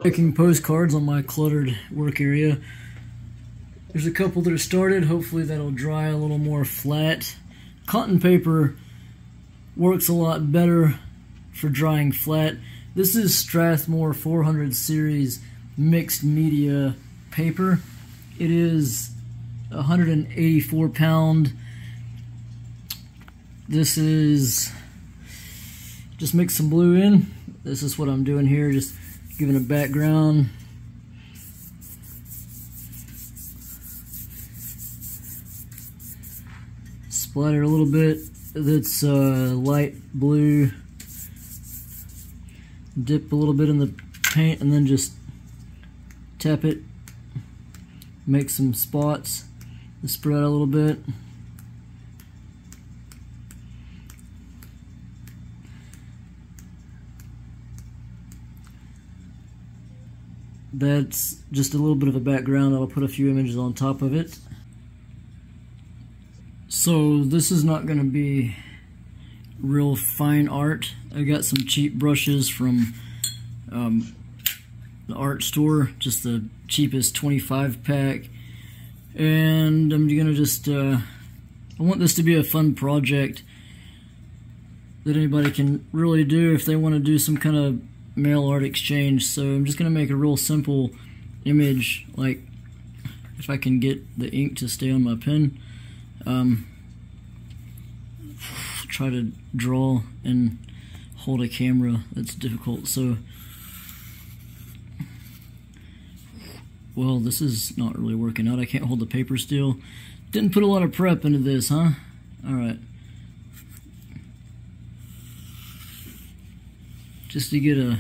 Making postcards on my cluttered work area. There's a couple that are started. Hopefully that'll dry a little more flat. Cotton paper works a lot better for drying flat. This is Strathmore 400 series mixed media paper. It is 184 pound. This is, just mix some blue in. This is what I'm doing here, just giving a background. Splatter a little bit. That's light blue. Dip a little bit in the paint and then just tap it. Make some spots. Spread out a little bit. That's just a little bit of a background. I'll put a few images on top of it. So this is not going to be real fine art. I got some cheap brushes from the art store, just the cheapest 25 pack. And I'm going to just, I want this to be a fun project that anybody can really do if they want to do some kind of mail art exchange. So I'm just going to make a real simple image, like if I can get the ink to stay on my pen. Try to draw and hold a camera, that's difficult. So, well, this is not really working out. I can't hold the paper still. Didn't put a lot of prep into this, huh? Alright. Just to get a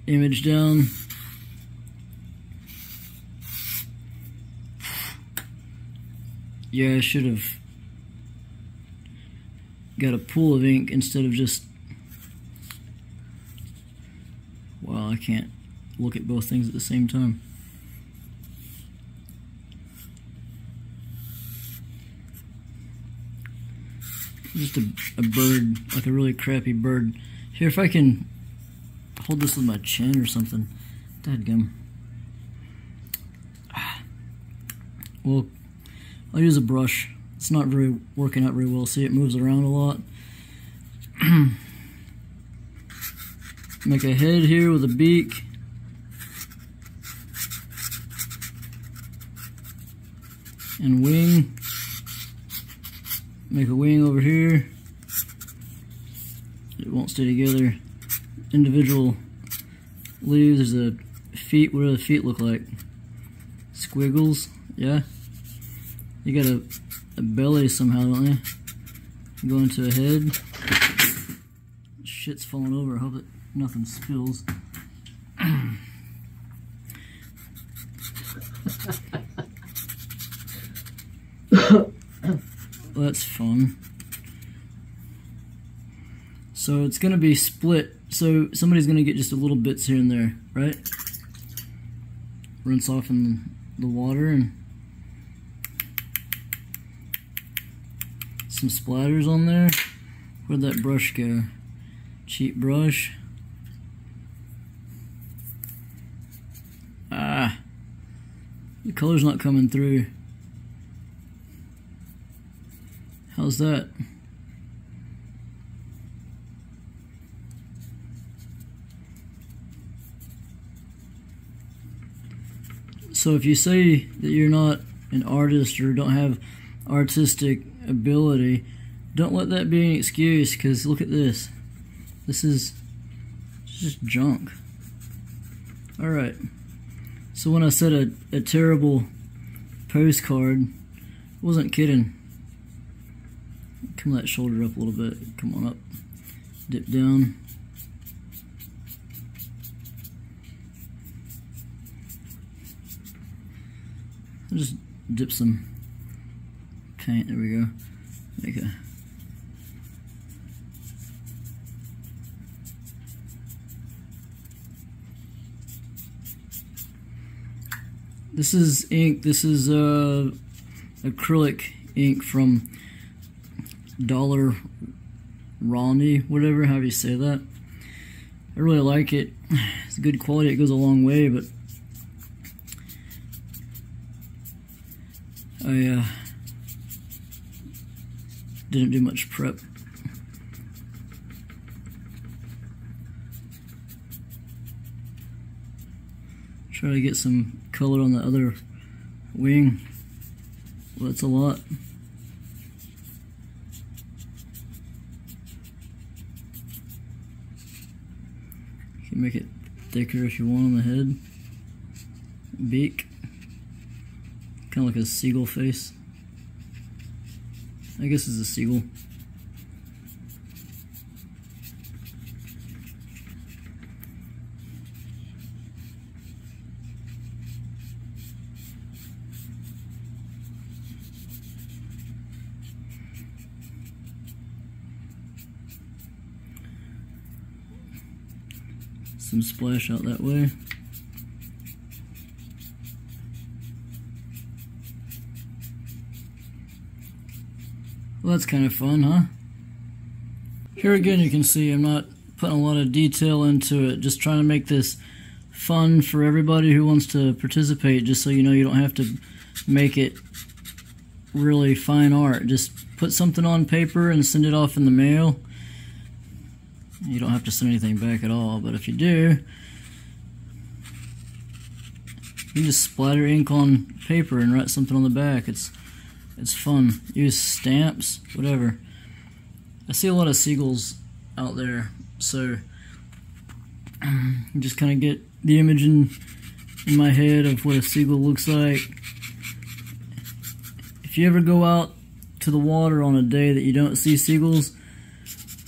image down. Yeah, I should have got a pool of ink instead of just, wow, I can't look at both things at the same time. Just a bird, like a really crappy bird. Here, if I can hold this with my chin or something. Dadgum. Well, I'll use a brush. It's not very working out very well. See, it moves around a lot. Make a head here with a beak. And wing. Make a wing over here. It won't stay together. Individual leaves. There's a feet. What do the feet look like? Squiggles. Yeah. You got a belly somehow, don't you? Go into a head. Shit's falling over. I hope that nothing spills. Well, that's fun. So it's going to be split. So somebody's going to get just a little bits here and there, right? Rinse off in the water and some splatters on there. Where'd that brush go? Cheap brush. Ah, the color's not coming through. How's that? So if you say that you're not an artist or don't have artistic ability, don't let that be an excuse, because look at this. This is just junk. Alright. So when I said a terrible postcard, I wasn't kidding. Come that shoulder up a little bit. Come on up. Dip down. I'll just dip some paint. There we go. Make a This is ink. This is acrylic ink from Dollar Ronnie, whatever, however you say that. I really like it. It's good quality, it goes a long way, but I didn't do much prep. Try to get some color on the other wing. Well, that's a lot. You can make it thicker if you want on the head. Beak. Kind of like a seagull face. I guess it's a seagull. Some splash out that way. Well, that's kind of fun, huh? Here again you can see I'm not putting a lot of detail into it, just trying to make this fun for everybody who wants to participate, just so you know you don't have to make it really fine art. Just put something on paper and send it off in the mail. You don't have to send anything back at all, but if you do, you can just splatter ink on paper and write something on the back. It's fun. Use stamps, whatever. I see a lot of seagulls out there, so you just kind of get the image in my head of what a seagull looks like. If you ever go out to the water on a day that you don't see seagulls,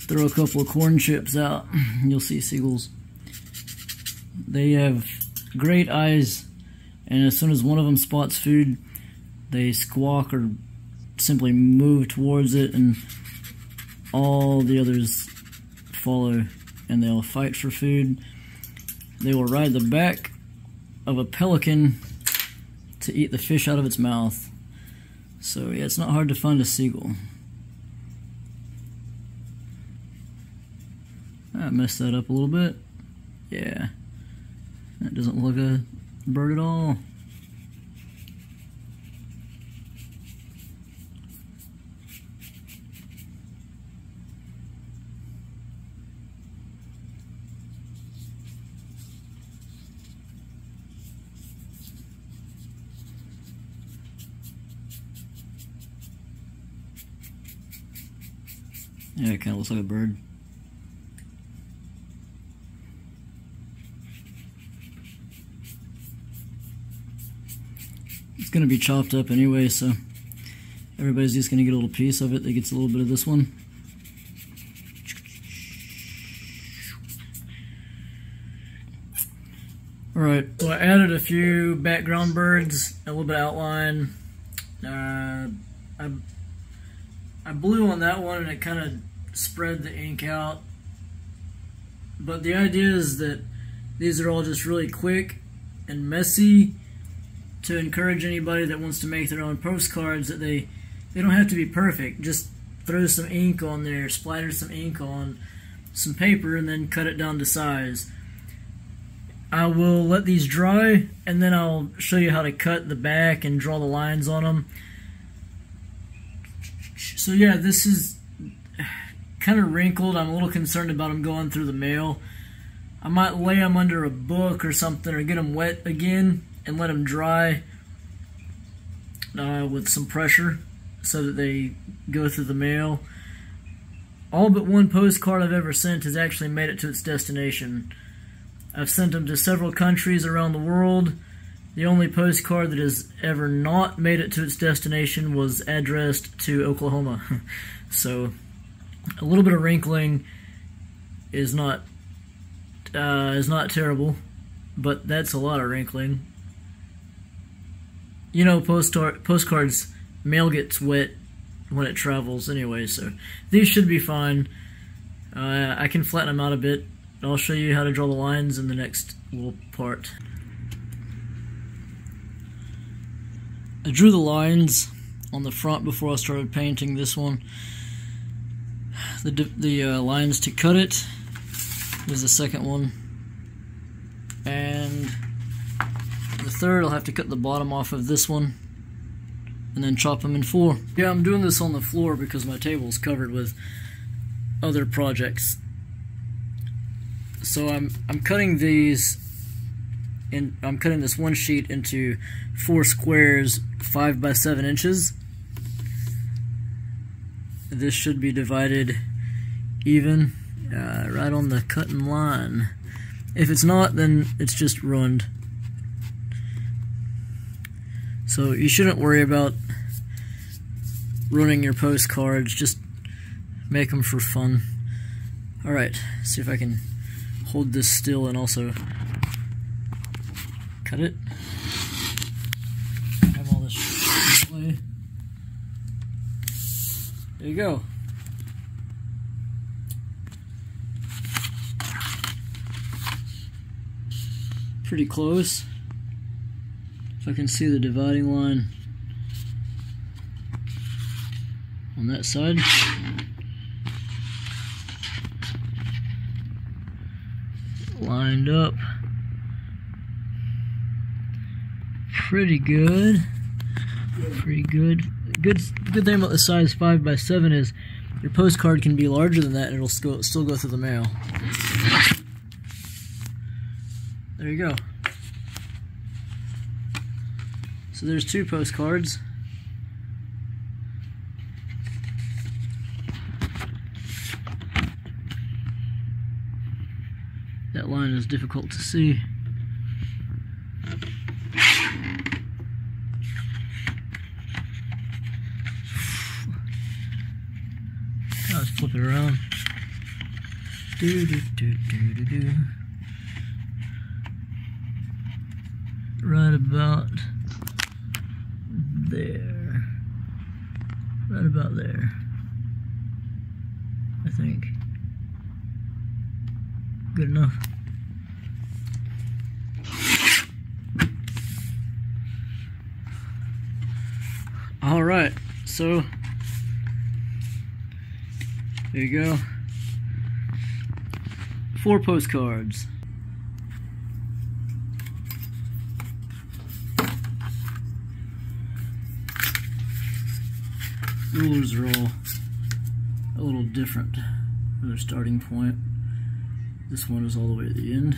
throw a couple of corn chips out and you'll see seagulls. They have great eyes, and as soon as one of them spots food, they squawk or simply move towards it, and all the others follow, and they'll fight for food. They will ride the back of a pelican to eat the fish out of its mouth. So yeah, it's not hard to find a seagull. I messed that up a little bit. Yeah, that doesn't look like a bird at all. Yeah, it kind of looks like a bird. It's going to be chopped up anyway, so everybody's just going to get a little piece of it that gets a little bit of this one. Alright, so I added a few background birds, a little bit of outline. I blew on that one and it kind of spread the ink out. But the idea is that these are all just really quick and messy, to encourage anybody that wants to make their own postcards that they don't have to be perfect. Just throw some ink on there, splatter some ink on some paper, and then cut it down to size. I will let these dry, and then I'll show you how to cut the back and draw the lines on them. So yeah, this is kind of wrinkled. I'm a little concerned about them going through the mail. I might lay them under a book or something, or get them wet again and let them dry with some pressure so that they go through the mail. All but one postcard I've ever sent has actually made it to its destination. I've sent them to several countries around the world. The only postcard that has ever not made it to its destination was addressed to Oklahoma. So a little bit of wrinkling is not terrible, but that's a lot of wrinkling. You know, postcards, mail gets wet when it travels anyway, so these should be fine. I can flatten them out a bit. I'll show you how to draw the lines in the next little part. I drew the lines on the front before I started painting this one. The lines to cut it. Here's the second one. And the third, I'll have to cut the bottom off of this one and then chop them in 4. Yeah, I'm doing this on the floor because my table is covered with other projects. So I'm cutting these in. I'm cutting this one sheet into 4 squares, 5 by 7 inches. This should be divided even, right on the cutting line. If it's not, then it's just ruined. So you shouldn't worry about ruining your postcards, just make them for fun. Alright, see if I can hold this still and also cut it. Have all this shit away. There you go. Pretty close. If I can see the dividing line on that side. Lined up. Pretty good. Pretty good. Good thing about the size 5 by 7 is your postcard can be larger than that and it'll still go through the mail. There you go. So there's 2 postcards. That line is difficult to see. Let's flip it around. Do do do do do do. Right about there. Right about there, I think. Good enough. Alright, so there you go. 4 postcards. Rulers are all a little different for their starting point. This one is all the way at the end,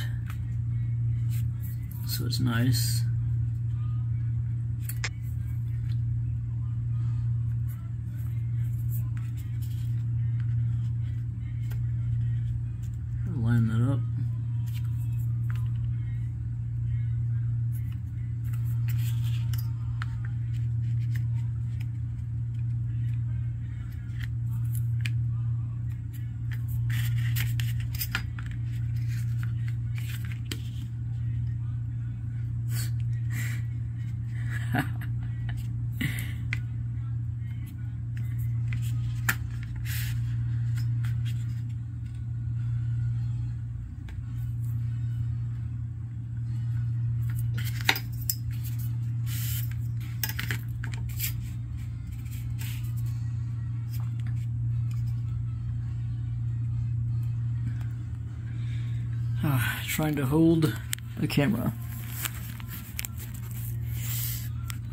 so it's nice. Line that up. Trying to hold the camera.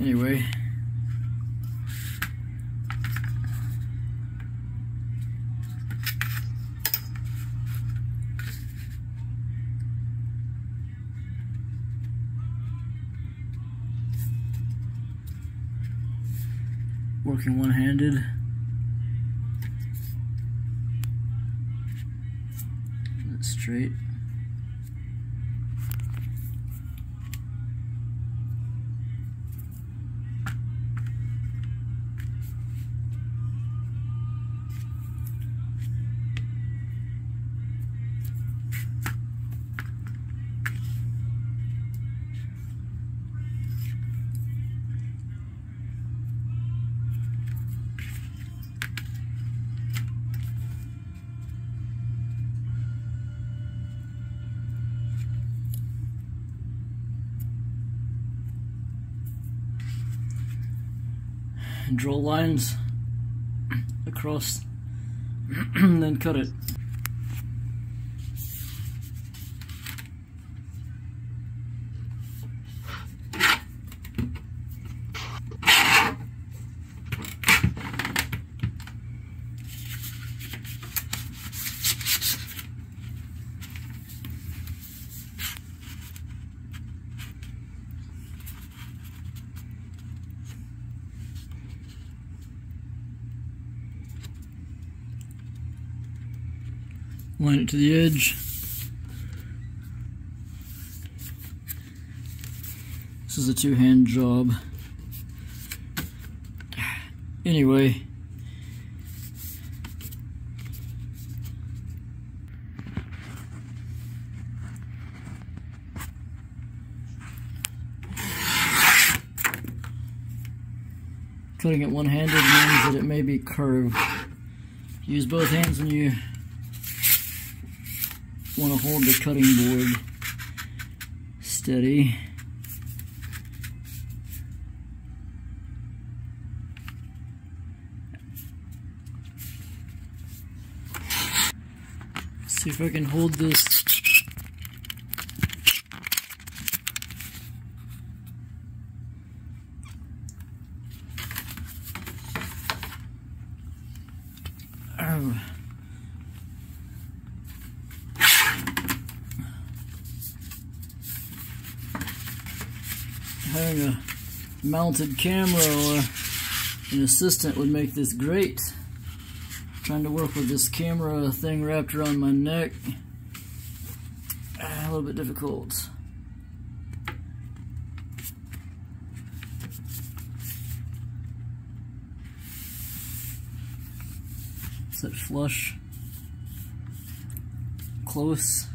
Anyway. Working one-handed. That's straight. And draw lines across and then cut it. line it to the edge. This is a two-hand job. Anyway, cutting it one-handed means that it may be curved. Use both hands when you want to hold the cutting board steady. See if I can hold this. Having a mounted camera or an assistant would make this great. Trying to work with this camera thing wrapped around my neck, a little bit difficult. Is that flush? Close?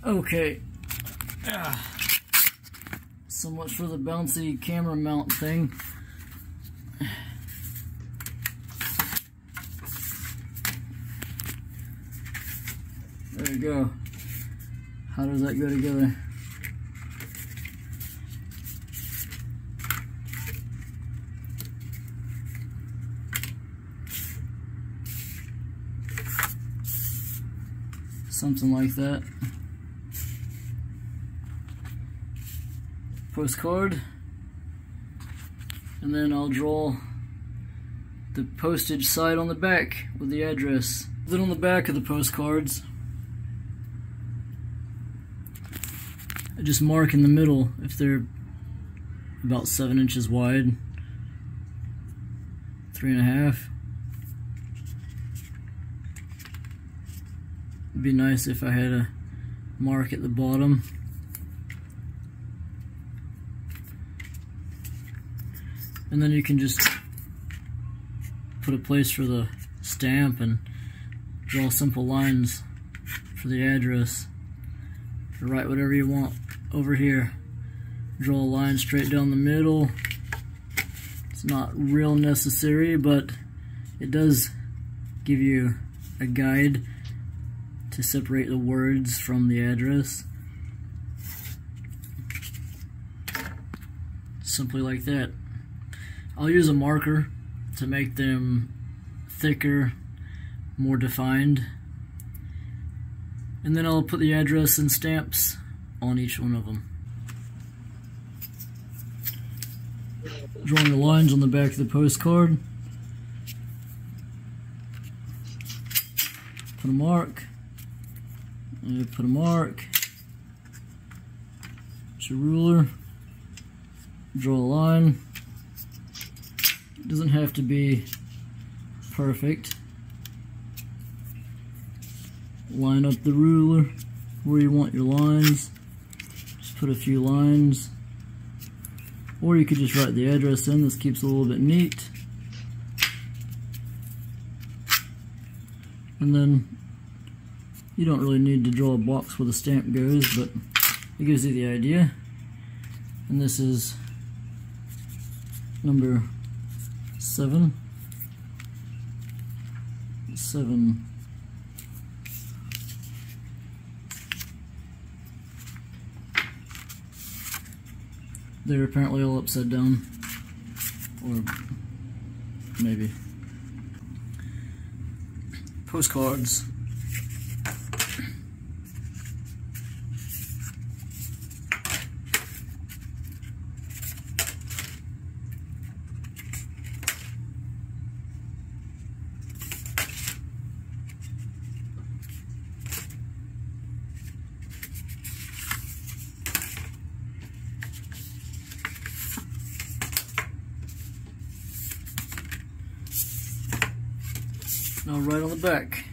Okay, so much for the bouncy camera mount thing. There you go. How does that go together? Something like that. Postcard, and then I'll draw the postage side on the back with the address. Then on the back of the postcards, I just mark in the middle if they're about 7 inches wide, 3.5. It'd be nice if I had a mark at the bottom. And then you can just put a place for the stamp and draw simple lines for the address. Or write whatever you want over here. Draw a line straight down the middle. It's not real necessary, but it does give you a guide to separate the words from the address. Simply like that. I'll use a marker to make them thicker, more defined, and then I'll put the address and stamps on each one of them. Drawing the lines on the back of the postcard. Put a mark, and put a mark. It's your ruler. Draw a line. It doesn't have to be perfect. Line up the ruler where you want your lines. Just put a few lines. Or you could just write the address in. This keeps it a little bit neat. And then you don't really need to draw a box where the stamp goes, but it gives you the idea. And this is number 7. They're apparently all upside down. Or maybe. Postcards. Now right on the back.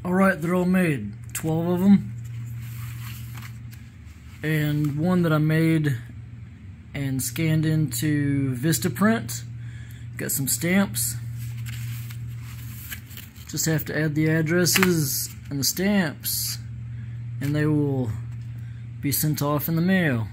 Alright, they're all made. 12 of them. And one that I made and scanned into Vistaprint. Got some stamps. Just have to add the addresses and the stamps, and they will be sent off in the mail.